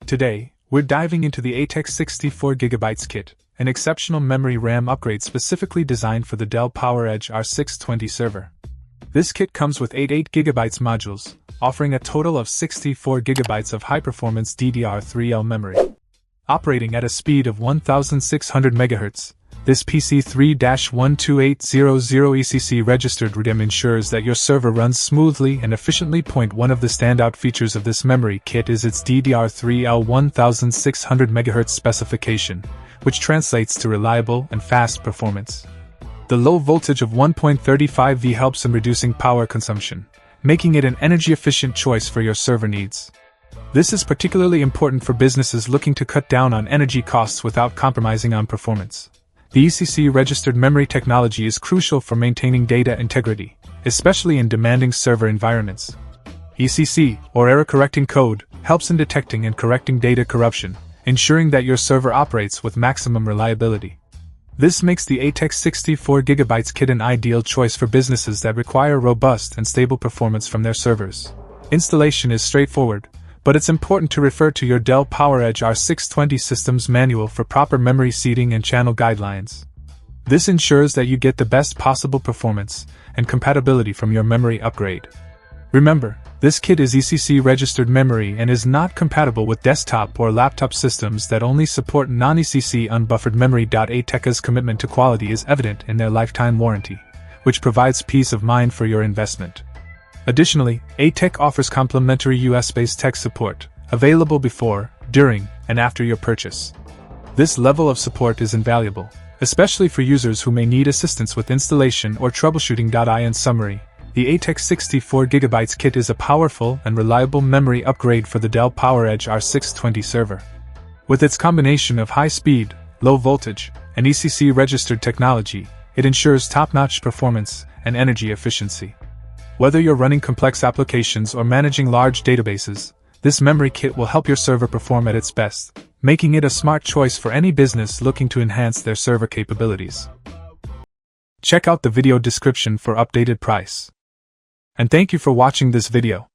Today, we're diving into the ATEX 64GB kit, an exceptional memory RAM upgrade specifically designed for the Dell PowerEdge R620 server. This kit comes with 8 8GB modules, offering a total of 64GB of high-performance DDR3L memory. Operating at a speed of 1600 MHz, this PC3-12800 registered RAM ensures that your server runs smoothly and efficiently. One of the standout features of this memory kit is its DDR3L 1600 MHz specification, which translates to reliable and fast performance. The low voltage of 1.35 V helps in reducing power consumption, making it an energy-efficient choice for your server needs. This is particularly important for businesses looking to cut down on energy costs without compromising on performance. The ECC-registered memory technology is crucial for maintaining data integrity, especially in demanding server environments. ECC, or error-correcting code, helps in detecting and correcting data corruption, ensuring that your server operates with maximum reliability. This makes the ATEX 64GB kit an ideal choice for businesses that require robust and stable performance from their servers. Installation is straightforward, but it's important to refer to your Dell PowerEdge R620 system's manual for proper memory seating and channel guidelines. This ensures that you get the best possible performance and compatibility from your memory upgrade. Remember, this kit is ECC-registered memory and is not compatible with desktop or laptop systems that only support non-ECC unbuffered memory. ATEC's commitment to quality is evident in their lifetime warranty, which provides peace of mind for your investment. Additionally, ATEC offers complimentary US-based tech support, available before, during, and after your purchase. This level of support is invaluable, especially for users who may need assistance with installation or troubleshooting. In summary, the ATEX 64GB kit is a powerful and reliable memory upgrade for the Dell PowerEdge R620 server. With its combination of high speed, low voltage, and ECC-registered technology, it ensures top-notch performance and energy efficiency. Whether you're running complex applications or managing large databases, this memory kit will help your server perform at its best, making it a smart choice for any business looking to enhance their server capabilities. Check out the video description for updated price. And thank you for watching this video.